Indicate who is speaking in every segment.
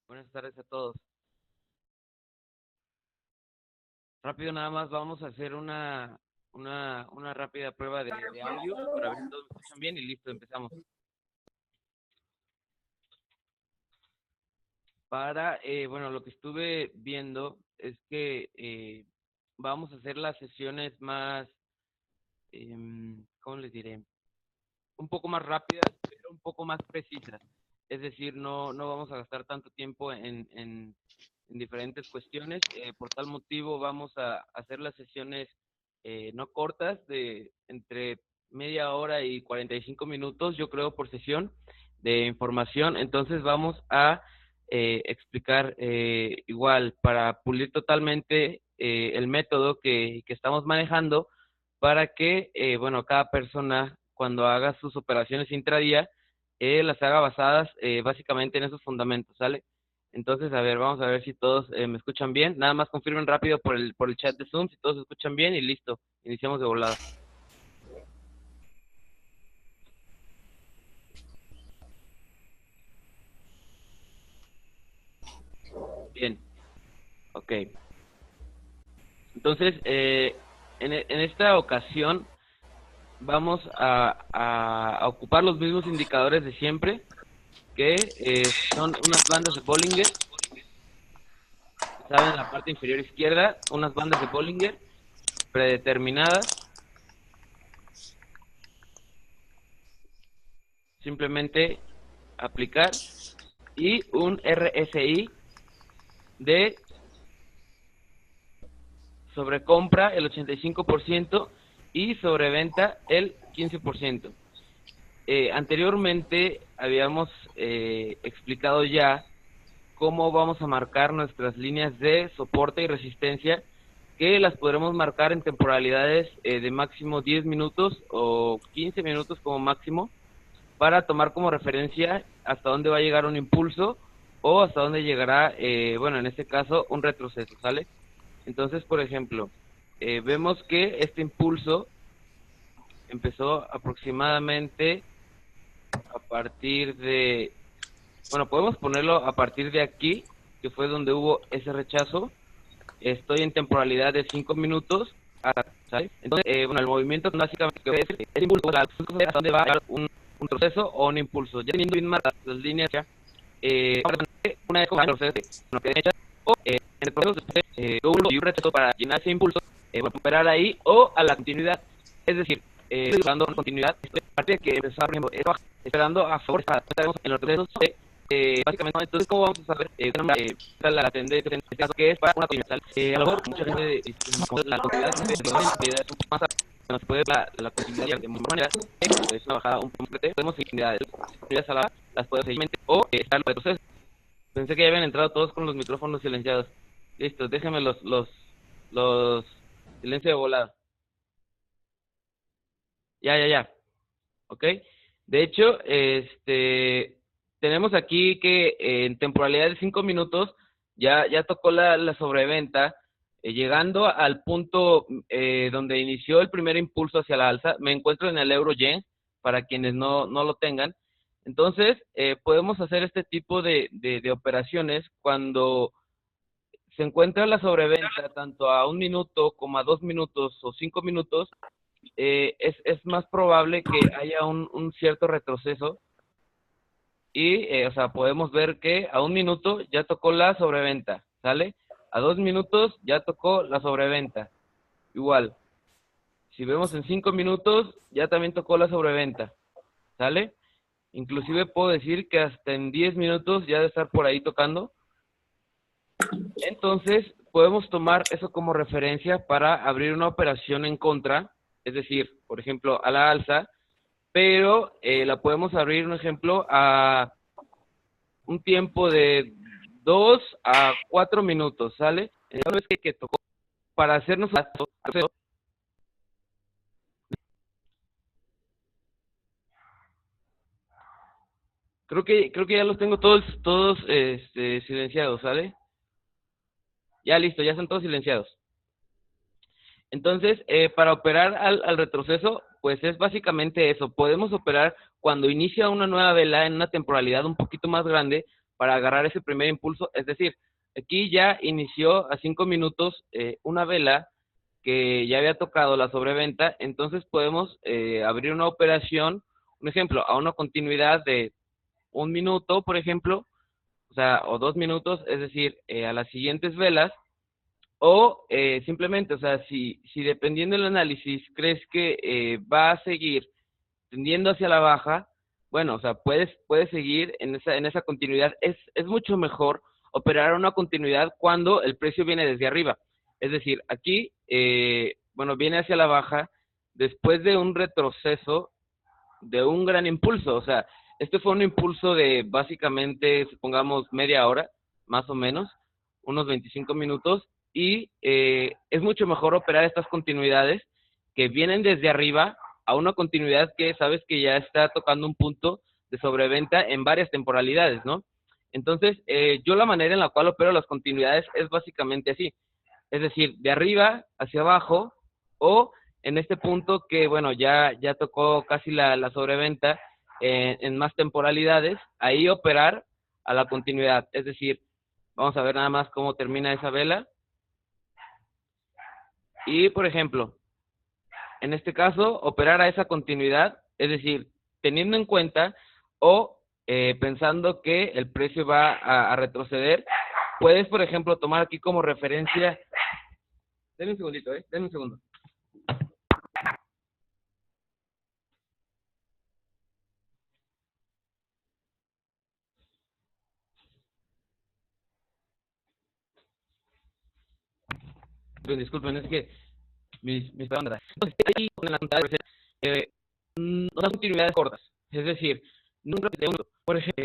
Speaker 1: Buenas tardes a todos. Rápido nada más vamos a hacer una rápida prueba de audio para ver si todos me escuchan bien y listo, empezamos. Bueno, lo que estuve viendo es que vamos a hacer las sesiones más, ¿cómo les diré? Un poco más rápidas, pero un poco más precisas. Es decir, no vamos a gastar tanto tiempo en diferentes cuestiones. Por tal motivo vamos a hacer las sesiones no cortas, de entre media hora y 45 minutos, yo creo, por sesión de información. Entonces vamos a explicar igual para pulir totalmente el método que estamos manejando para que, bueno, cada persona cuando haga sus operaciones intradía, las haga basadas básicamente en esos fundamentos, ¿sale? Entonces, a ver, vamos a ver si todos me escuchan bien. Nada más confirmen rápido por el chat de Zoom si todos escuchan bien y listo. Iniciamos de volada. Bien, ok. Entonces, en esta ocasión vamos a ocupar los mismos indicadores de siempre, que son unas bandas de Bollinger, saben, en la parte inferior izquierda, unas bandas de Bollinger predeterminadas. Simplemente aplicar y un RSI de sobrecompra el 85% y sobreventa el 15%. Anteriormente habíamos explicado ya cómo vamos a marcar nuestras líneas de soporte y resistencia, que las podremos marcar en temporalidades de máximo 10 minutos o 15 minutos como máximo, para tomar como referencia hasta dónde va a llegar un impulso o hasta dónde llegará, bueno, en este caso, un retroceso, ¿sale? Entonces, por ejemplo, vemos que este impulso empezó aproximadamente a partir de, bueno, podemos ponerlo a partir de aquí, que fue donde hubo ese rechazo. Estoy en temporalidad de 5 minutos, ¿sale? Entonces, bueno, el movimiento básicamente es el impulso, hasta dónde va a llegar un retroceso o un impulso. Ya teniendo bien marcadas las líneas, ya, una vez con el proceso, bueno, que hecha, o en el proceso y un retroceso para llenar ese impulso, recuperar ahí o a la continuidad. Es decir, estoy dando continuidad, parte de que empezó a esperando a favor, estamos en los retrocesos, básicamente, entonces, ¿cómo vamos a saber la tendencia en este caso que es para una continuidad? A lo mejor mucha gente la continuidad es un poco más bueno, se puede ver la continuidad de muchas maneras, es una bajada un poco fuerte, podemos seguir unidades a la las podemos seguir o estar en retroceso. Pensé que ya habían entrado todos con los micrófonos silenciados. Listo, déjenme los silencio de volada. Ya. ¿Ok? De hecho, tenemos aquí que en temporalidad de 5 minutos ya tocó la sobreventa, llegando al punto donde inició el primer impulso hacia la alza. Me encuentro en el euro-yen, para quienes no lo tengan. Entonces, podemos hacer este tipo de operaciones cuando se encuentra la sobreventa tanto a 1 minuto como a 2 minutos o 5 minutos. Es más probable que haya un cierto retroceso y, o sea, podemos ver que a 1 minuto ya tocó la sobreventa, ¿sale? A 2 minutos ya tocó la sobreventa. Igual, si vemos en 5 minutos, ya también tocó la sobreventa, ¿sale? Inclusive puedo decir que hasta en 10 minutos ya debe estar por ahí tocando. Entonces, podemos tomar eso como referencia para abrir una operación en contra, es decir, por ejemplo, a la alza, pero la podemos abrir, un ejemplo, a un tiempo de 2 a 4 minutos, ¿sale? Entonces, que tocó para hacernos creo que ya los tengo todos silenciados, ¿sale? Ya listo, ya están todos silenciados. Entonces, para operar al retroceso, pues es básicamente eso. Podemos operar cuando inicia una nueva vela en una temporalidad un poquito más grande, para agarrar ese primer impulso. Es decir, aquí ya inició a 5 minutos una vela que ya había tocado la sobreventa, entonces podemos abrir una operación, un ejemplo, a una continuidad de 1 minuto, por ejemplo, o sea, o 2 minutos, es decir, a las siguientes velas, o simplemente, o sea, si dependiendo del análisis crees que va a seguir tendiendo hacia la baja, bueno, o sea, puedes seguir en esa continuidad. Es mucho mejor operar una continuidad cuando el precio viene desde arriba. Es decir, aquí, bueno, viene hacia la baja después de un retroceso, de un gran impulso. O sea, este fue un impulso de básicamente, supongamos, media hora, más o menos, unos 25 minutos, y es mucho mejor operar estas continuidades que vienen desde arriba a una continuidad que sabes que ya está tocando un punto de sobreventa en varias temporalidades, ¿no? Entonces, yo la manera en la cual opero las continuidades es básicamente así, es decir, de arriba hacia abajo, o en este punto que, bueno, ya tocó casi la sobreventa en más temporalidades, ahí operar a la continuidad, es decir, vamos a ver nada más cómo termina esa vela, y por ejemplo, en este caso, operar a esa continuidad, es decir, teniendo en cuenta o pensando que el precio va a retroceder, puedes, por ejemplo, tomar aquí como referencia, denme un segundito, denme un segundo. Disculpen, es que mis palabras. Entonces, ahí con la pantalla, nos da continuidades cortas, es decir, nunca te uno, por ejemplo,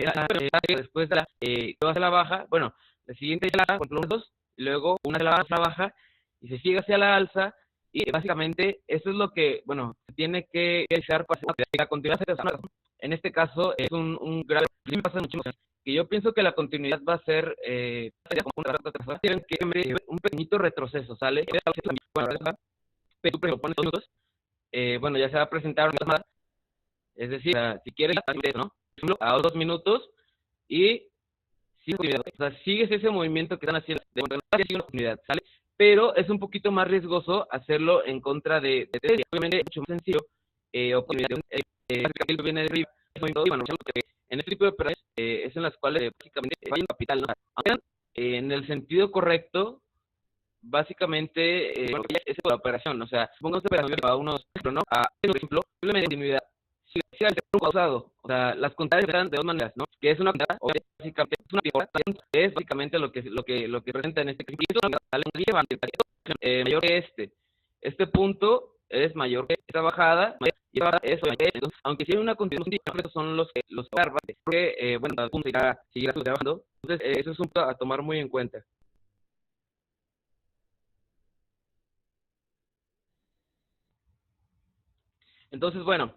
Speaker 1: después de que vas a la baja, bueno, la siguiente es la baja, por ejemplo, 2, y luego una de la baja, y se sigue hacia la alza, y básicamente eso es lo que, bueno, se tiene que realizar para la continuidad. En este caso es un grave, me pasa mucho, que yo pienso que la continuidad va a ser tienen que un pequeño retroceso, ¿sale? Bueno, tú pones 2 minutos, bueno, ya se va a presentar una llamada, es decir, si quieres, ¿no? A 2 minutos y o sea, sigues ese movimiento que están haciendo de una comunidad, ¿sale? Pero es un poquito más riesgoso hacerlo en contra de obviamente es mucho más sencillo, viene de arriba, bueno, en este tipo de operaciones es en las cuales básicamente hay un capital, ¿no? En el sentido correcto, básicamente es la operación, o sea, supongamos que a unos, ¿no? Por ejemplo, simplemente continuidad, si el causado, o sea, las contabilidades se dan de dos maneras, ¿no? Que es una contabilidad, o básicamente es una figura, es básicamente lo que presenta en este ejemplo, mayor que este punto es mayor que esta bajada, y esta bajada es entonces, aunque si hay una continuación, son los porque, bueno, el punto seguirá trabajando, entonces eso es un punto a tomar muy en cuenta. Entonces, bueno,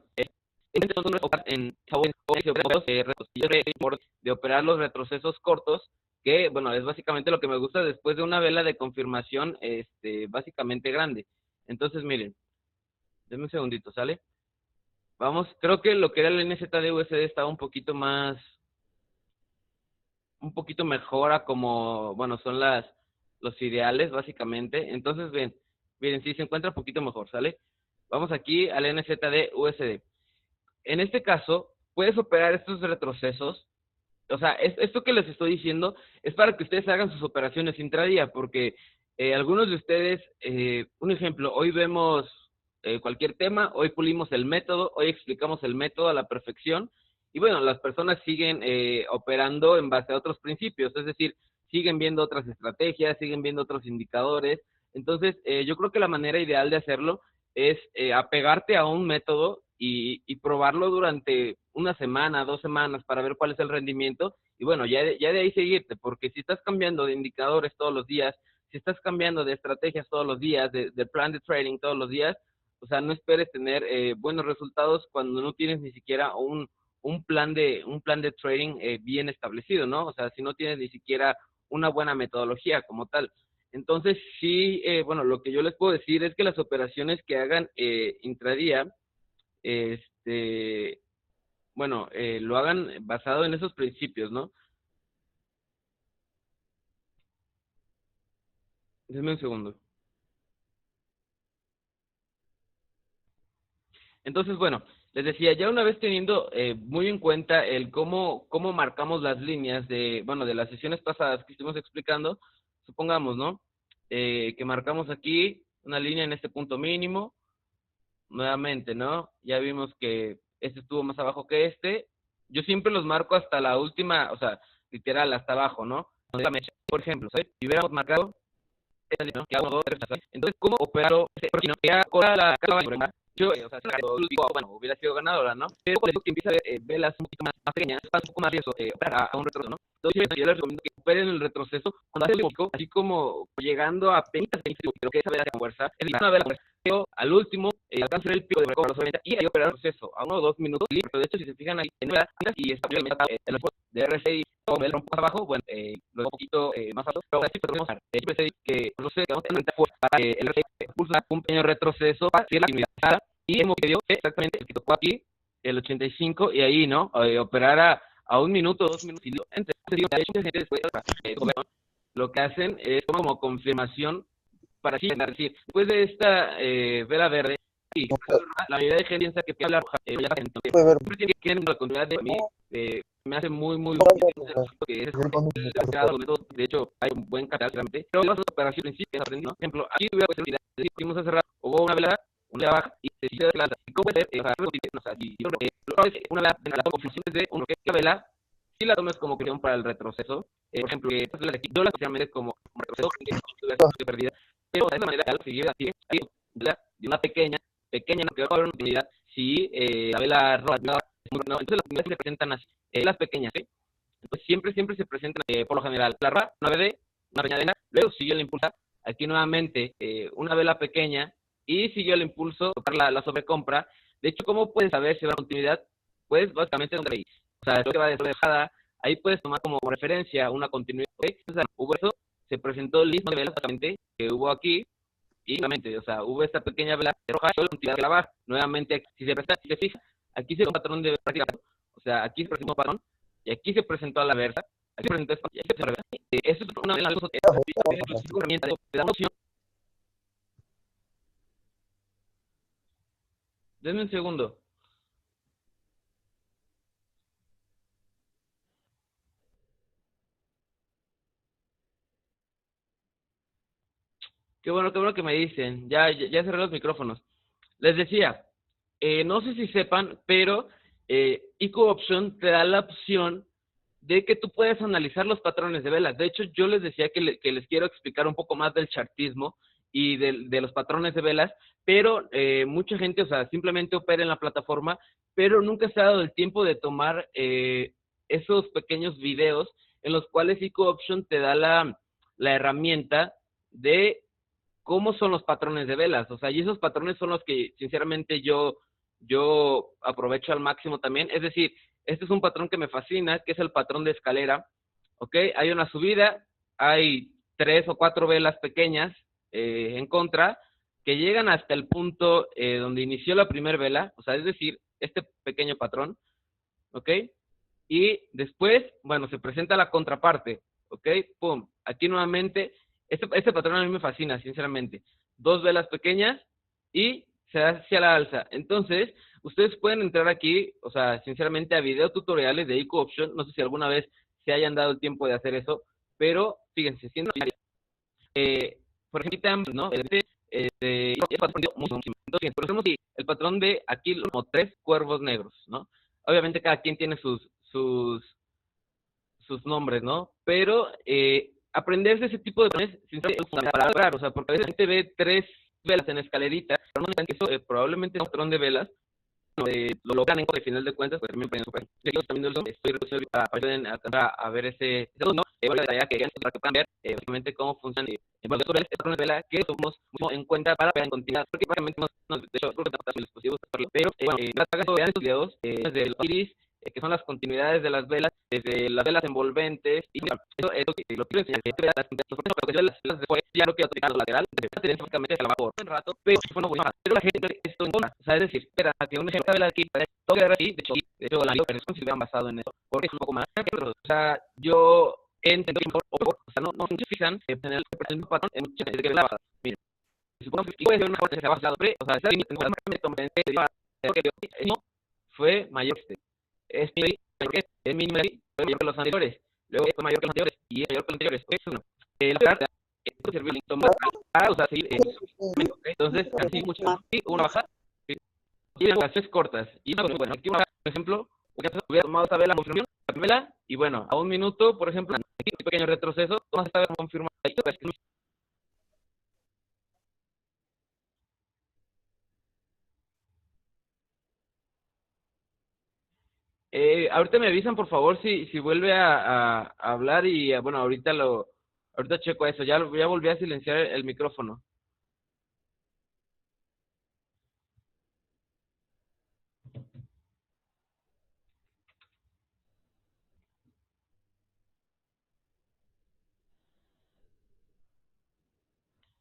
Speaker 1: de operar los retrocesos cortos, que, bueno, es básicamente lo que me gusta después de una vela de confirmación, básicamente grande. Entonces, miren, denme un segundito, ¿sale? Vamos, creo que lo que era el NZD USD estaba un poquito mejor a como, bueno, son los ideales, básicamente. Entonces, miren, sí se encuentra un poquito mejor, ¿sale? Vamos aquí al NZD USD. En este caso, puedes operar estos retrocesos. O sea, esto que les estoy diciendo es para que ustedes hagan sus operaciones intradía, porque algunos de ustedes, un ejemplo, hoy vemos cualquier tema, hoy pulimos el método, hoy explicamos el método a la perfección, y bueno, las personas siguen operando en base a otros principios, es decir, siguen viendo otras estrategias, siguen viendo otros indicadores. Entonces, yo creo que la manera ideal de hacerlo es apegarte a un método y probarlo durante una semana, 2 semanas para ver cuál es el rendimiento y bueno, ya de ahí seguirte, porque si estás cambiando de indicadores todos los días, si estás cambiando de estrategias todos los días, de plan de trading todos los días, o sea, no esperes tener buenos resultados cuando no tienes ni siquiera un plan de trading bien establecido, ¿no? O sea, si no tienes ni siquiera una buena metodología como tal. Entonces, sí, bueno, lo que yo les puedo decir es que las operaciones que hagan intradía, bueno, lo hagan basado en esos principios, ¿no? Denme un segundo. Entonces, bueno, les decía, ya una vez teniendo muy en cuenta el cómo marcamos las líneas de, bueno, de las sesiones pasadas que estuvimos explicando, supongamos, ¿no? Que marcamos aquí una línea en este punto mínimo, nuevamente, ¿no? Ya vimos que este estuvo más abajo que este. Yo siempre los marco hasta la última, o sea, literal, hasta abajo, ¿no? Por ejemplo, ¿sabes? Si hubiéramos marcado esta línea, ¿no? Que hago dos, tres, ¿sabes? Entonces, ¿cómo operarlo? Porque no, ya con la yo, o sea, bueno, hubiera sido ganadora, ¿no? Pero por eso que empieza a ver velas un poquito más pequeñas, es un poco más riesgo operar a un retroceso, ¿no? Entonces, yo les recomiendo que operen el retroceso cuando hace el pico, así como llegando a penitas, pero que esa vela con fuerza, es una vela con fuerza, pero al último, alcanza el pico de mercado y ahí operar el proceso a 1 o 2 minutos, pero de hecho, si se fijan ahí, en una y está el de RSI o el rompo más abajo, bueno, luego un poquito más alto, pero así podemos usar que no sé, que vamos a tener fuerza para que el RSI impulsa un pequeño retroceso para hacer la actividad y hemos pedido exactamente el que tocó aquí, el 85, y ahí, ¿no? Operar a 1 minuto, 2 minutos, y entre gente después, lo que hacen es como confirmación para así decir, después de esta vela verde, sí, la mayoría de gente piensa que habla roja, entonces, siempre tiene que tener la continuidad de mí, me hace muy que es de hecho hay un buen catálogo realmente, pero las operaciones principios aprendí, ¿no? Por ejemplo, aquí voy a decir, decimos hace rato, hubo una vela, una baja y se sigue de planta. ¿Y cómo puede ser? O sea, si una vela, la conclusión de uno que la vela, si la tomas como cuestión para el retroceso, por ejemplo, que yo la especialmente como retroceso, que perdida, pero de esa manera, al seguir así, hay de una pequeña, no que va a haber una utilidad, si la vela roja, no, entonces las utilidades se presentan así, las pequeñas, ¿sí? Entonces siempre se presentan, por lo general, la roja, una BD, una pequeña vela, luego sigue el impulso, aquí nuevamente una vela pequeña, y siguió el impulso, la sobrecompra. De hecho, ¿cómo puedes saber si va a continuidad? Pues básicamente donde ahí, o sea, lo que va de dejada, ahí puedes tomar como referencia una continuidad, ¿okay? O sea, hubo eso, se presentó el mismo nivel exactamente que hubo aquí, y nuevamente, o sea, hubo esta pequeña vela roja, y la continuidad de la baja, nuevamente, si se fija, aquí se ve un patrón de práctica, o sea, aquí se presentó un patrón, y aquí se presentó a la versa, aquí se presentó esto, y aquí se presentó a la versa. Eso es una herramienta de la opción. Denme un segundo. Qué bueno que me dicen. Ya cerré los micrófonos. Les decía, no sé si sepan, pero IQ Option te da la opción de que tú puedes analizar los patrones de velas. De hecho, yo les decía que les quiero explicar un poco más del chartismo y de los patrones de velas, pero mucha gente, o sea, simplemente opera en la plataforma, pero nunca se ha dado el tiempo de tomar esos pequeños videos en los cuales IQ Option te da la herramienta de cómo son los patrones de velas, o sea, y esos patrones son los que sinceramente yo aprovecho al máximo también, es decir, este es un patrón que me fascina, que es el patrón de escalera, ¿ok? Hay una subida, hay 3 o 4 velas pequeñas en contra, que llegan hasta el punto donde inició la primera vela, o sea, es decir, este pequeño patrón, ¿ok? Y después, bueno, se presenta la contraparte, ¿ok? Pum, aquí nuevamente, este patrón a mí me fascina, sinceramente. 2 velas pequeñas y se da hacia la alza. Entonces, ustedes pueden entrar aquí, o sea, sinceramente, a video tutoriales de IQ Option, no sé si alguna vez se hayan dado el tiempo de hacer eso, pero fíjense, siendo por ejemplo, ¿no? Entonces, por ejemplo, si el patrón de aquí como 3 cuervos negros, ¿no? Obviamente cada quien tiene sus nombres, ¿no? Pero aprenderse ese tipo de patrones sinceramente para lograr, o sea, porque a veces la gente ve 3 velas en escalerita, pero no saben que eso probablemente es un patrón de velas, lo logran en final de cuentas, pues también pueden super. Yo también estoy reduciendo para que puedan alcanzar a ver ese ¿no? Para que puedan ver básicamente cómo funciona bueno, sobre este patrón de vela que tomamos en cuenta para ver en continuidad, porque básicamente de hecho, creo que estamos en el dispositivo, pero bueno, vean estos videos desde los iris, que son las continuidades de las velas, desde las velas envolventes, y bueno, eso lo quiero enseñar, las velas después, ya no quiero aplicar lo lateral, básicamente se la va por un rato, pero bueno, pero la gente esto en contra, o sea, es decir, espera, que un ejemplo de la aquí, toque aquí, de hecho la pero es si vean basado en eso, porque es un poco más, pero, o sea, yo o sea, no se fijan en el patrón en muchas de la bajada. Miren, supongamos que puede ser una fuerte que se baja, o sea, esa línea no fue mayor que es mínimo de fue mayor que los anteriores, luego fue mayor que los anteriores y es mayor que los anteriores. Eso no. La carta puede servir para, o sea, seguir entonces, así mucho, y una bajada y relaciones cortas. Y bueno, aquí por ejemplo, hubiera tomado esta vela confirmación, la vela, y bueno, a un minuto, por ejemplo, aquí un pequeño retroceso, tomas esta vela confirmada. Ahorita me avisan, por favor, si vuelve a hablar y bueno, ahorita checo eso, ya volví a silenciar el micrófono.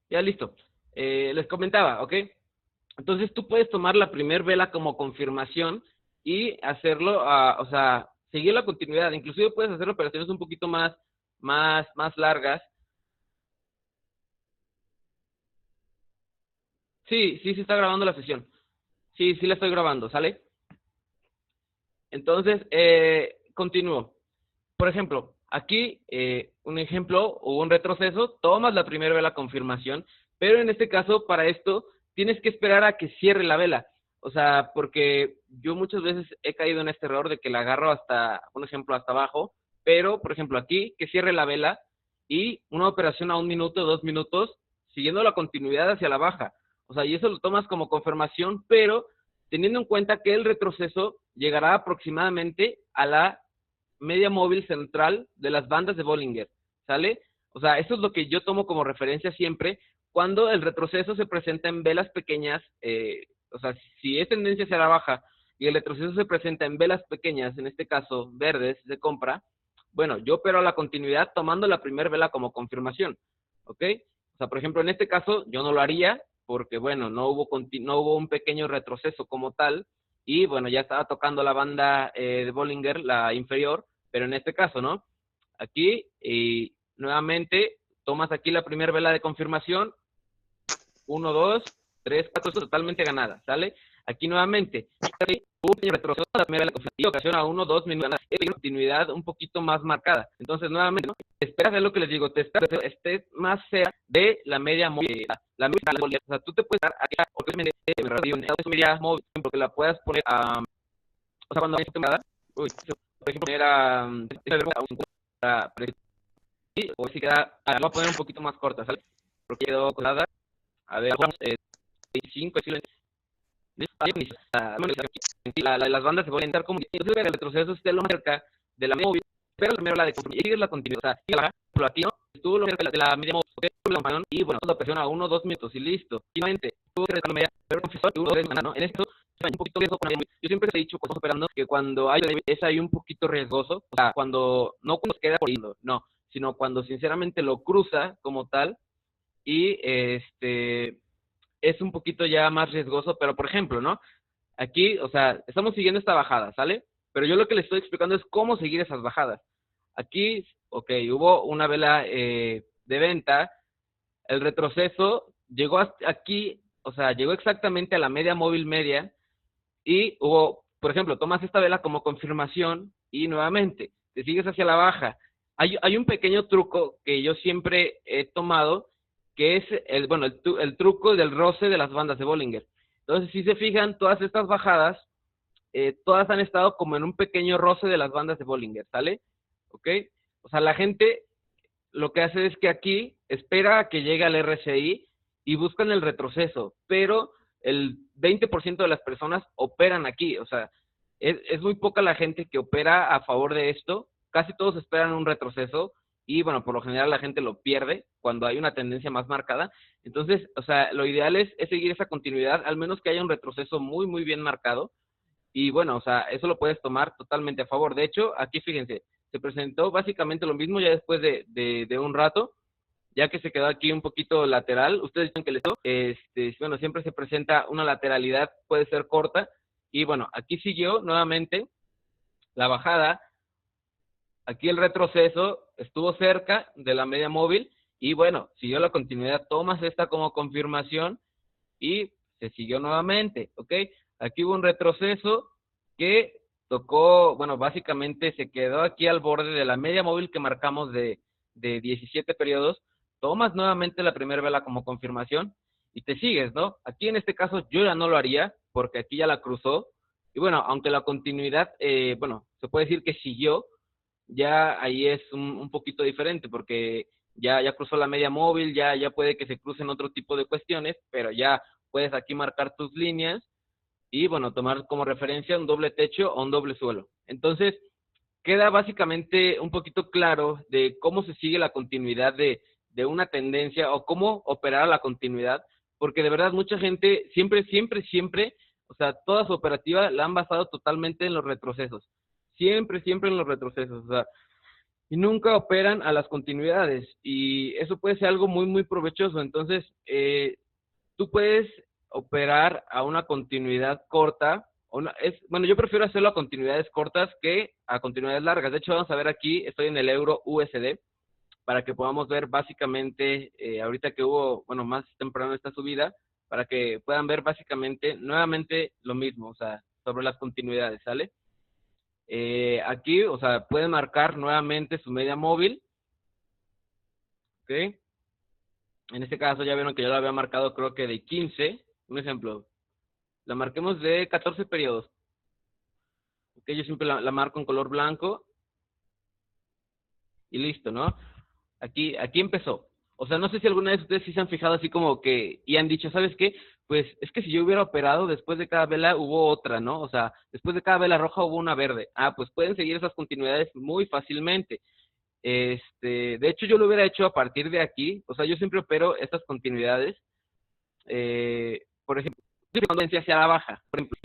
Speaker 1: Ya listo. Les comentaba, ¿ok? Entonces tú puedes tomar la primer vela como confirmación y hacerlo, o sea, seguir la continuidad. Inclusive puedes hacer operaciones un poquito más largas. Sí está grabando la sesión. Sí la estoy grabando, ¿sale? Entonces, continúo. Por ejemplo, aquí un ejemplo o un retroceso, tomas la primera vela confirmación, pero en este caso, para esto, tienes que esperar a que cierre la vela. O sea, porque yo muchas veces he caído en este error de que la agarro hasta, un ejemplo, hasta abajo, pero, por ejemplo, aquí, que cierre la vela y una operación a 1 minuto, 2 minutos, siguiendo la continuidad hacia la baja. O sea, y eso lo tomas como confirmación, pero teniendo en cuenta que el retroceso llegará aproximadamente a la media móvil central de las bandas de Bollinger, ¿sale? O sea, eso es lo que yo tomo como referencia siempre cuando el retroceso se presenta en velas pequeñas, o sea, si es tendencia hacia la baja y el retroceso se presenta en velas pequeñas, en este caso verdes de compra, bueno, yo opero a la continuidad tomando la primera vela como confirmación, ¿ok? O sea, por ejemplo, en este caso yo no lo haría porque, bueno, no hubo un pequeño retroceso como tal y, bueno, ya estaba tocando la banda de Bollinger, la inferior, pero en este caso, ¿no? Aquí, y nuevamente, tomas aquí la primera vela de confirmación, 1, 2, 3, 4, totalmente ganada, ¿sale? Aquí nuevamente, un pequeño retroceso, la primera vela de confirmación, ocasiona 1, 2 minutos, es una continuidad un poquito más marcada. Entonces, nuevamente, ¿no? Te esperas, es lo que les digo, te esperas que estés más cerca de la media móvil, la media móvil, o sea, tú te puedes dar aquí, media móvil, porque la puedas poner a, o sea, cuando hay temporada, uy, por ejemplo, era o si queda, la voy a poner un poquito más corta, ¿sale? Porque quedó colada, a ver, 25, las bandas se pueden entrar como el retroceso esté lo más cerca de la móvil, pero primero la de y la continuidad, y la por aquí no estuvo lo cerca de la media móvil, y bueno, lo presiona 1 2 minutos y listo. Finalmente, tuvo que recargar media, pero ¿no? En esto un poquito riesgo. Yo siempre he dicho cuando operando que cuando hay es ahí un poquito riesgoso, o sea, cuando se queda corriendo, no, sino cuando sinceramente lo cruza como tal y es un poquito ya más riesgoso, pero por ejemplo, ¿no? Aquí, o sea, estamos siguiendo esta bajada, ¿sale? Pero yo lo que les estoy explicando es cómo seguir esas bajadas. Aquí, ok, hubo una vela de venta, el retroceso llegó hasta aquí, o sea, llegó exactamente a la media móvil media y hubo, por ejemplo, tomas esta vela como confirmación y nuevamente te sigues hacia la baja. Hay un pequeño truco que yo siempre he tomado, que es el truco del roce de las bandas de Bollinger. Entonces, si se fijan, todas estas bajadas, todas han estado como en un pequeño roce de las bandas de Bollinger, ¿sale? ¿Ok? O sea, la gente lo que hace es que aquí espera a que llegue al RSI y buscan el retroceso, pero el 20% de las personas operan aquí, o sea, es muy poca la gente que opera a favor de esto, casi todos esperan un retroceso y bueno, por lo general la gente lo pierde cuando hay una tendencia más marcada, entonces, o sea, lo ideal es seguir esa continuidad, al menos que haya un retroceso muy bien marcado, y bueno, o sea, eso lo puedes tomar totalmente a favor. De hecho, aquí fíjense, se presentó básicamente lo mismo ya después de un rato, ya que se quedó aquí un poquito lateral. Ustedes dicen que bueno, siempre se presenta una lateralidad, puede ser corta, y bueno, aquí siguió nuevamente la bajada, aquí el retroceso, estuvo cerca de la media móvil y bueno, siguió la continuidad, tomas esta como confirmación y se siguió nuevamente, ¿ok? Aquí hubo un retroceso que tocó, bueno, básicamente se quedó aquí al borde de la media móvil que marcamos de 17 periodos, tomas nuevamente la primera vela como confirmación y te sigues, ¿no? Aquí en este caso yo ya no lo haría porque aquí ya la cruzó y bueno, aunque la continuidad, bueno, se puede decir que siguió, ya ahí es un poquito diferente porque ya cruzó la media móvil, ya puede que se crucen otro tipo de cuestiones, pero ya puedes aquí marcar tus líneas y bueno, tomar como referencia un doble techo o un doble suelo. Entonces, queda básicamente un poquito claro de cómo se sigue la continuidad de una tendencia o cómo operar la continuidad, porque de verdad mucha gente siempre, o sea, toda su operativa la han basado totalmente en los retrocesos. Siempre en los retrocesos, o sea, y nunca operan a las continuidades y eso puede ser algo muy provechoso. Entonces, tú puedes operar a una continuidad corta. Bueno, yo prefiero hacerlo a continuidades cortas que a continuidades largas. De hecho, vamos a ver aquí, estoy en el euro USD, para que podamos ver básicamente, ahorita que hubo, bueno, más temprano esta subida, para que puedan ver básicamente nuevamente lo mismo, o sea, sobre las continuidades, ¿sale? Aquí, o sea, pueden marcar nuevamente su media móvil, ¿ok? En este caso ya vieron que yo la había marcado creo que de 15, un ejemplo, la marquemos de 14 periodos. Ok, yo siempre la marco en color blanco y listo, ¿no? Aquí empezó. O sea, no sé si alguna vez ustedes sí se han fijado así como que, y han dicho, ¿sabes qué? Pues es que si yo hubiera operado, después de cada vela hubo otra, ¿no? O sea, después de cada vela roja hubo una verde. Ah, pues pueden seguir esas continuidades muy fácilmente. De hecho, yo lo hubiera hecho a partir de aquí. O sea, yo siempre opero estas continuidades. Por ejemplo, cuando hacia la baja, por ejemplo,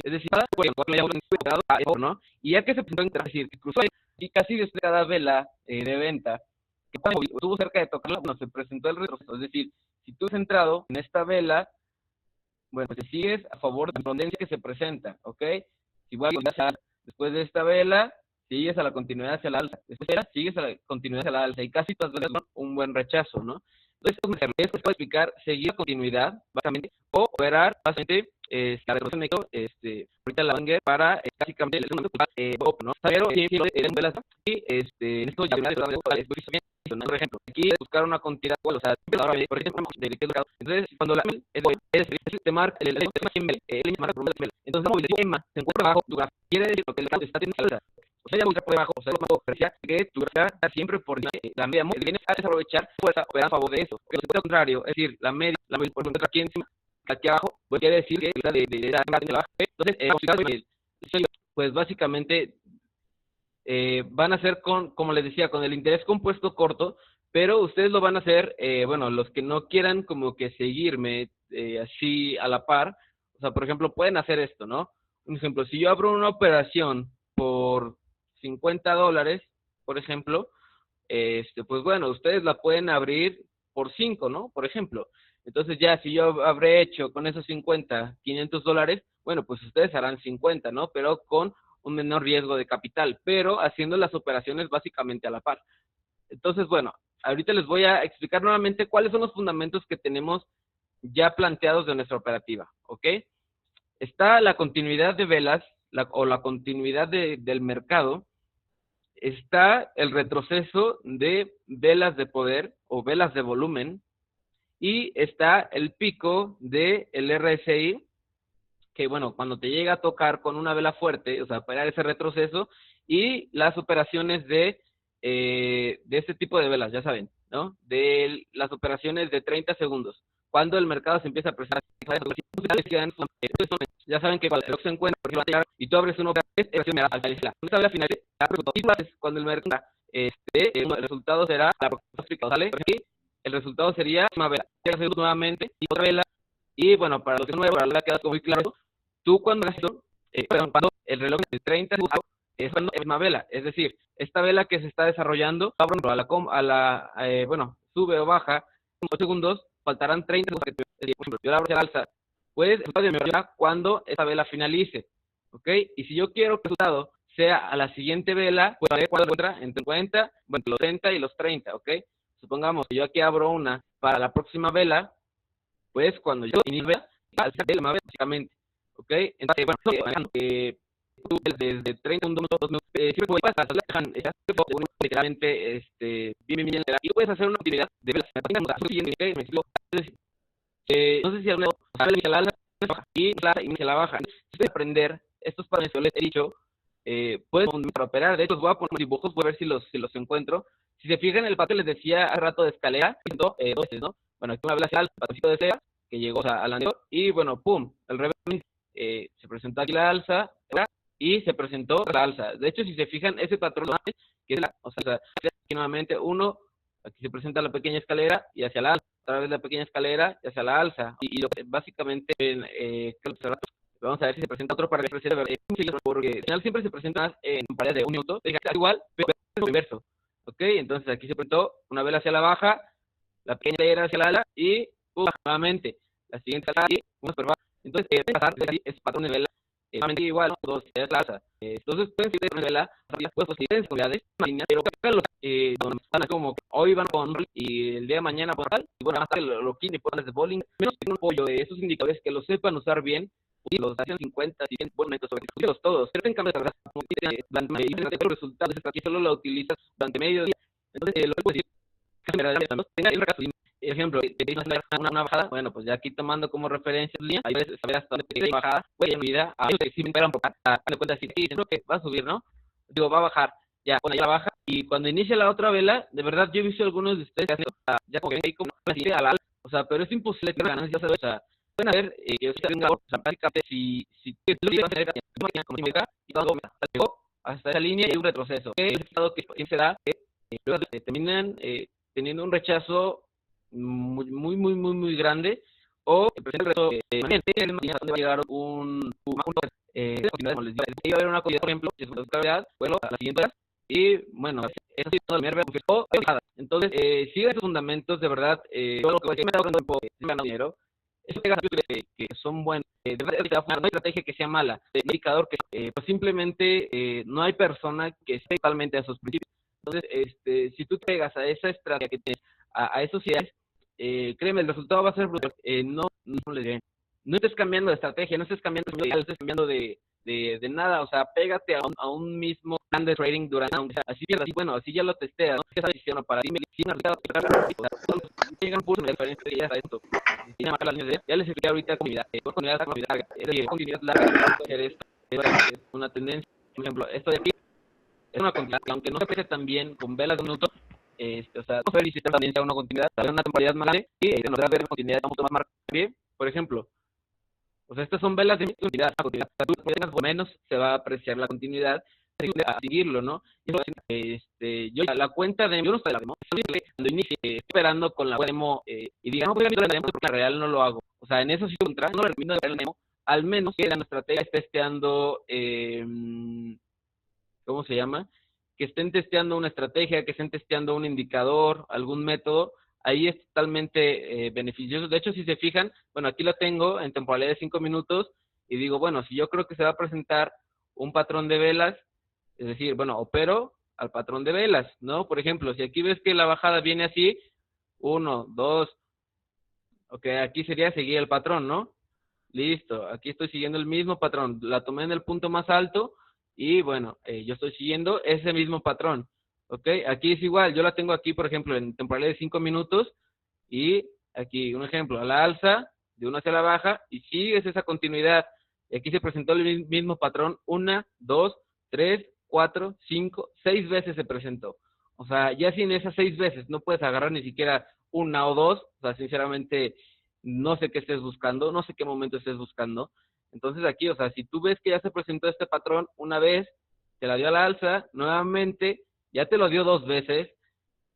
Speaker 1: es decir, ¿no? Y ya que se presentó, es decir, que cruzó y casi desde cada vela de venta, que cuando estuvo cerca de tocarla, bueno, se presentó el retroceso. Es decir, si tú has entrado en esta vela, bueno, pues te sigues a favor de la tendencia que se presenta, ¿ok? Igual, después de esta vela, sigues a la continuidad hacia la alza. Después de esta, sigues a la continuidad hacia la alza. Y casi todas veces un buen rechazo, ¿no? Entonces, esto puede explicar seguir la continuidad, básicamente, o operar, básicamente, la retrocesión negro, ahorita la Banger para, básicamente, ¿no? Pero, y, en esto ya, por ejemplo, aquí es buscar una continuidad, o sea, por ejemplo, entonces, cuando la te marca el marca entonces, se encuentra abajo, tu gráfico, quiere decir que el mercado está teniendo alza. O sea, ya buscar por debajo, o sea, que tu gráfico está siempre por la media móvil, vienes a desaprovechar fuerza, operar a favor de eso. Porque lo contrario, es decir, la media, por ejemplo, aquí encima, aquí abajo, pues quiere decir que la de la baja. Entonces, pues básicamente van a hacer como les decía, con el interés compuesto corto, pero ustedes lo van a hacer, bueno, los que no quieran como que seguirme así a la par, o sea, por ejemplo, pueden hacer esto, ¿no? Un ejemplo, si yo abro una operación por $50, por ejemplo, pues bueno, ustedes la pueden abrir por 5, ¿no? Por ejemplo. Entonces ya, si yo habré hecho con esos 50, $500, bueno, pues ustedes harán 50, ¿no? Pero con un menor riesgo de capital, pero haciendo las operaciones básicamente a la par. Entonces, bueno, ahorita les voy a explicar nuevamente cuáles son los fundamentos que tenemos ya planteados de nuestra operativa, ¿ok? Está la continuidad de velas o la continuidad del mercado, está el retroceso de velas de poder o velas de volumen y está el pico del RSI, que bueno, cuando te llega a tocar con una vela fuerte, o sea, para ese retroceso, y las operaciones de este tipo de velas, ya saben, ¿no? De las operaciones de 30 segundos, cuando el mercado se empieza a presionar, ya saben que cuando se encuentra, por ejemplo, y tú abres una operación, esta vela final, cuando el mercado, el resultado será la próxima, ¿sale? Aquí, el resultado sería una vela, nuevamente, y otra vela, y bueno, para los que no me va a quedar muy claro, tú cuando cuando el reloj de 30 segundos es cuando es una vela, es decir, esta vela que se está desarrollando, bueno, sube o baja, en 2 segundos, faltarán 30 segundos, es decir, por ejemplo, yo la abro al alza, pues cuando esta vela finalice, ¿ok? Y si yo quiero que el resultado sea a la siguiente vela, puede haber cuál encuentra entre 50, bueno, los 30 y los 30, ¿ok? Supongamos que yo aquí abro una para la próxima vela, pues cuando yo inicie la vela, básicamente, ¿ok? Entonces, bueno, desde 30 minutos, 2 minutos, siempre puedes pasar, literalmente, bien, y puedes hacer una actividad de velas, no sé si alguna vez la alza y la baja, si aprender estos patrones que les he dicho, pueden operar. De hecho, voy a poner dibujos, voy a ver si los encuentro. Si se fijan, el patrón les decía hace rato de escalera, dos veces, ¿no? Bueno, aquí me habla hacia el patroncito de SEA, que llegó al anterior, y bueno, pum, el revés, se presentó aquí la alza, y se presentó la alza. De hecho, si se fijan, ese patrón, que es aquí nuevamente uno, aquí se presenta la pequeña escalera y hacia la alza, otra vez la pequeña escalera y hacia la alza. Y lo que básicamente, vamos a ver si se presenta otro para que se porque al final siempre se presenta en paredes de un minuto, igual, pero es inverso. Ok, entonces aquí se presentó una vela hacia la baja, la pequeña escalera hacia la alza y nuevamente la siguiente escalera y una super baja. Entonces, pasar de ese patrón de vela igual, ¿no? Dos plaza. Entonces, pueden seguir de vela, pues posibilidades, pero donde están como hoy van con y el día de mañana por tal, y bueno, más tarde lo quieren y ponen de bowling, menos que un apoyo de esos indicadores que lo sepan usar bien, y los hacen 50, 100 momentos sobre todos, pero en cambio, los resultados aquí solo lo utilizas durante medio día. Entonces, lo que puedo decir, tenga el caso, ejemplo, una bajada, bueno, pues ya aquí tomando como referencia línea, hay veces saber hasta dónde tiene bajada, puede ir medida a ellos que sí me esperan por acá, me cuenta si creo que va a subir, ¿no? Digo, va a bajar, ya, bueno, ya la baja, y cuando inicia la otra vela, de verdad, yo he visto algunos de ustedes que hacen, ya como que hay como a la alta, o sea, pero es imposible que ganen, ya sabes, o sea, pueden haber, que usted tenga, o sea, prácticamente, si lo que va a hacer, y todo, hasta esa línea y hay un retroceso, que es el estado que se da, que terminan teniendo un rechazo muy grande, o el resto donde va a llegar como les digo, iba a haber una colilla, por ejemplo, que es una gravedad, bueno, a la siguiente hora, y bueno, eso sí, todo el primer entonces, sigue esos fundamentos, de verdad, yo lo que voy a decir, me está dando tiempo, ganando dinero, eso que son buenos, de verdad, no hay estrategia que sea mala, de indicador que pues simplemente no hay persona que esté totalmente a esos principios. Entonces, si tú te pegas a esa estrategia que tienes, a esos ideales, créeme, el resultado va a ser brutal. No les diré. No estés cambiando de estrategia, no estés cambiando de ideal, no estés cambiando de nada, o sea, pégate a un mismo plan de trading durante un día. Así pierdas, bueno, así ya lo testeas, ¿no? Esa decisión para ti me llegan por una diferencia ya a esto. Ya les expliqué ahorita comunidad, continuidad larga, es una tendencia, por ejemplo, esto de aquí es una continuidad, aunque no se aprecie tan bien con velas de un minuto, o sea, no sé si también sea una continuidad, una temporalidad más grande, y nos da ver una continuidad mucho más marcada. Bien, por ejemplo, o sea, estas son velas de continuidad, tú tengas por menos, se va a apreciar la continuidad, a seguirlo, ¿no? Yo la cuenta de, yo no estoy la demo, cuando inicie, esperando con la demo, y digamos, porque la real no lo hago, o sea, en eso sí contra, no le recomiendo de la demo, al menos que la estrategia esté testeando, ¿cómo se llama? Que estén testeando una estrategia, que estén testeando un indicador, algún método, ahí es totalmente beneficioso. De hecho, si se fijan, bueno, aquí lo tengo en temporalidad de 5 minutos y digo, bueno, si yo creo que se va a presentar un patrón de velas, es decir, bueno, opero al patrón de velas, ¿no? Por ejemplo, si aquí ves que la bajada viene así, 1, 2, ok, aquí sería seguir el patrón, ¿no? Listo, aquí estoy siguiendo el mismo patrón, la tomé en el punto más alto, y bueno, yo estoy siguiendo ese mismo patrón, ¿ok? Aquí es igual, yo la tengo aquí, por ejemplo, en temporalidad de 5 minutos, y aquí un ejemplo, a la alza, de una hacia la baja, y sigues esa continuidad. Y aquí se presentó el mismo patrón, 1, 2, 3, 4, 5, 6 veces se presentó. O sea, ya sin esas 6 veces no puedes agarrar ni siquiera una o dos, o sea, sinceramente, no sé qué estés buscando, no sé qué momento estés buscando. Entonces aquí, o sea, si tú ves que ya se presentó este patrón una vez, te la dio a la alza, nuevamente, ya te lo dio 2 veces,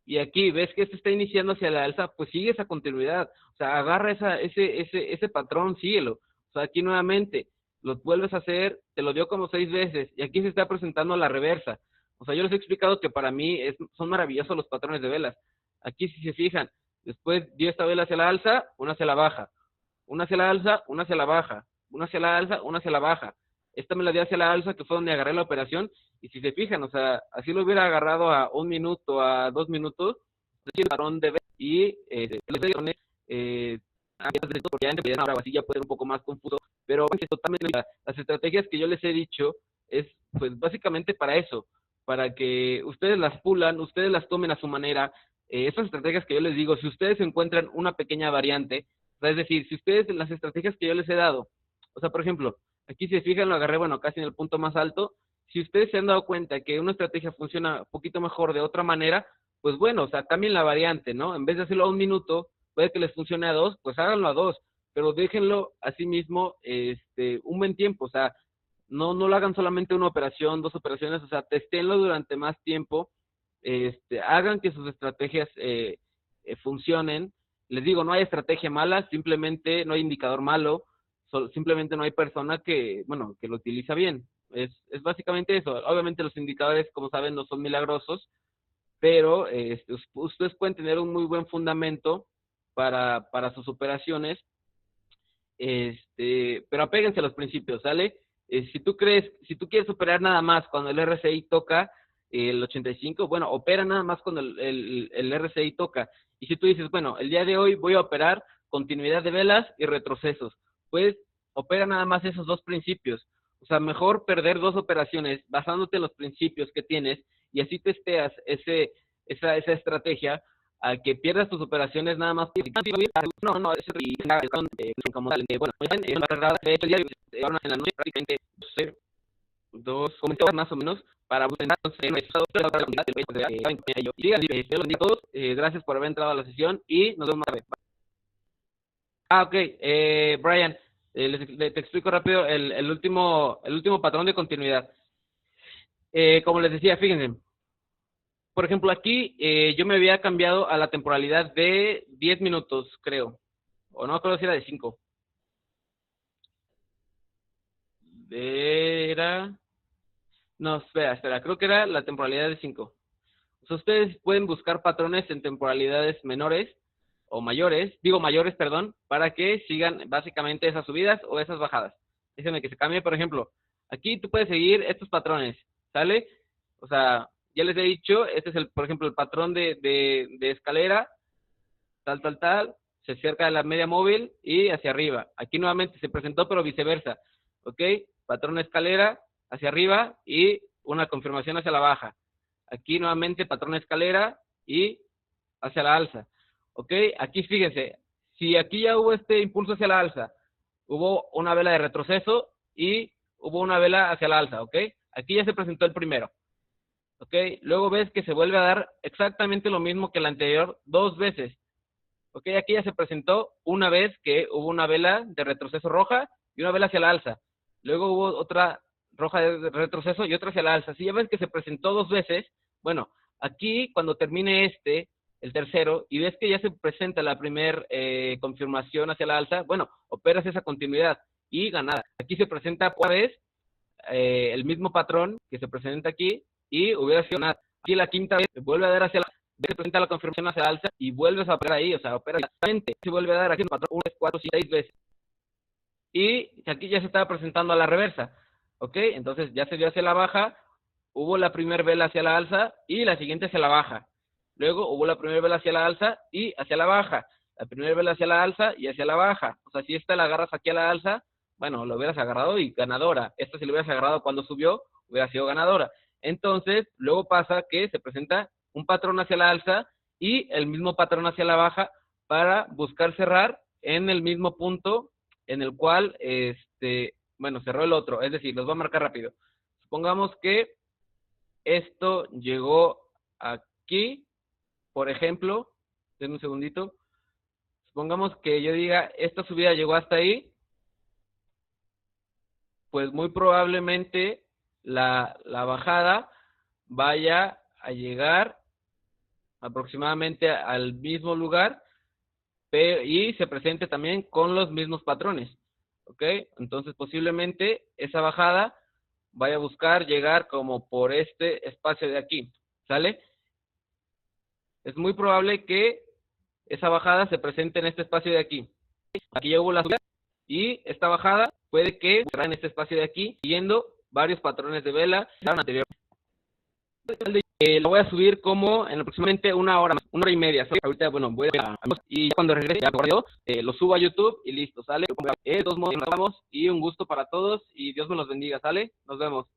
Speaker 1: y aquí ves que se está iniciando hacia la alza, pues sigue esa continuidad. O sea, agarra ese patrón, síguelo. O sea, aquí nuevamente, lo vuelves a hacer, te lo dio como 6 veces, y aquí se está presentando la reversa. O sea, yo les he explicado que para mí son maravillosos los patrones de velas. Aquí si se fijan, después dio esta vela hacia la alza, una hacia la baja. Una hacia la alza, una hacia la baja. Una hacia la alza, una hacia la baja. esta me la dio hacia la alza, que fue donde agarré la operación, y si se fijan, o sea, así lo hubiera agarrado a 1 minuto, a 2 minutos, el patrón de y los patrones, ahora así ya puede ser un poco más confuso, pero es totalmente las estrategias que yo les he dicho es pues básicamente para eso, para que ustedes las pulan, ustedes las tomen a su manera. Esas estrategias que yo les digo, si ustedes encuentran una pequeña variante, o sea, es decir, si ustedes en las estrategias que yo les he dado, o sea, por ejemplo, aquí si se fijan lo agarré, bueno, casi en el punto más alto, si ustedes se han dado cuenta que una estrategia funciona un poquito mejor de otra manera, pues bueno, o sea, cambien la variante, ¿no? En vez de hacerlo a 1 minuto, puede que les funcione a 2, pues háganlo a 2, pero déjenlo así mismo un buen tiempo, o sea, no lo hagan solamente una operación, 2 operaciones, o sea, testénlo durante más tiempo, hagan que sus estrategias funcionen. Les digo, no hay estrategia mala, simplemente no hay indicador malo, simplemente no hay persona que, bueno, que lo utiliza bien. Es básicamente eso. Obviamente los indicadores, como saben, no son milagrosos, pero ustedes pueden tener un muy buen fundamento para sus operaciones, pero apéguense a los principios, ¿sale? Si tú quieres operar nada más cuando el RSI toca el 85, bueno, opera nada más cuando el RSI toca. Y si tú dices, bueno, el día de hoy voy a operar continuidad de velas y retrocesos, pues opera nada más esos 2 principios. O sea, mejor perder 2 operaciones basándote en los principios que tienes y así testeas esa estrategia a que pierdas tus operaciones nada más. No, es como tal. Bueno, de hecho, el diario en la noche prácticamente 2 comentarios más o menos para buscar gracias por haber entrado a la sesión y nos vemos más tarde. Ok, Brian, te explico rápido el último patrón de continuidad. Como les decía, fíjense, por ejemplo, aquí yo me había cambiado a la temporalidad de 10 minutos, creo, o no creo si era de 5. No, espera, creo que era la temporalidad de 5. O sea, ustedes pueden buscar patrones en temporalidades menores o mayores, digo mayores, perdón, para que sigan básicamente esas subidas o esas bajadas. Déjenme que se cambie, por ejemplo, aquí tú puedes seguir estos patrones, ¿sale? O sea, ya les he dicho, este es por ejemplo, el patrón de escalera, tal, se acerca de la media móvil y hacia arriba. Aquí nuevamente se presentó, pero viceversa, ¿ok? Patrón escalera hacia arriba y una confirmación hacia la baja. Aquí nuevamente patrón escalera y hacia la alza, ¿ok? Aquí fíjense, si aquí ya hubo este impulso hacia la alza, hubo una vela de retroceso y hubo una vela hacia la alza, ¿ok? Aquí ya se presentó el primero, ¿ok? Luego ves que se vuelve a dar exactamente lo mismo que el anterior 2 veces, ¿ok? Aquí ya se presentó una vez que hubo una vela de retroceso roja y una vela hacia la alza. Luego hubo otra roja de retroceso y otra hacia la alza. Si ya ves que se presentó 2 veces, bueno, aquí cuando termine el tercero, y ves que ya se presenta la primera confirmación hacia la alza, bueno, operas esa continuidad y ganada. Aquí se presenta otra vez el mismo patrón que se presenta aquí y hubiera sido nada. Aquí la quinta vez se vuelve a dar hacia la se presenta la confirmación hacia la alza y vuelves a operar ahí, o sea, opera exactamente, se vuelve a dar aquí el patrón 1, 4, 6 veces. Y aquí ya se estaba presentando a la reversa, ¿ok? Entonces ya se dio hacia la baja, hubo la primera vela hacia la alza y la siguiente hacia la baja. Luego hubo la primera vela hacia la alza y hacia la baja. La primera vela hacia la alza y hacia la baja. O sea, si esta la agarras aquí a la alza, bueno, lo hubieras agarrado y ganadora. Esta si lo hubieras agarrado cuando subió, hubiera sido ganadora. Entonces, luego pasa que se presenta un patrón hacia la alza y el mismo patrón hacia la baja para buscar cerrar en el mismo punto en el cual, bueno, cerró el otro. Es decir, los voy a marcar rápido. Supongamos que esto llegó aquí, por ejemplo, denme un segundito. Supongamos que yo diga, esta subida llegó hasta ahí, pues muy probablemente la bajada vaya a llegar aproximadamente al mismo lugar y se presente también con los mismos patrones, ¿ok? Entonces posiblemente esa bajada vaya a buscar llegar como por este espacio de aquí, ¿sale? Es muy probable que esa bajada se presente en este espacio de aquí. Aquí ya hubo la subida y esta bajada puede que cerrar en este espacio de aquí, siguiendo varios patrones de vela anterior. Lo voy a subir como en aproximadamente una hora y media. Ahorita, bueno, voy a y cuando regrese lo subo a YouTube y listo, ¿sale? De todos modos, nos vemos y un gusto para todos y Dios me los bendiga, ¿sale? Nos vemos.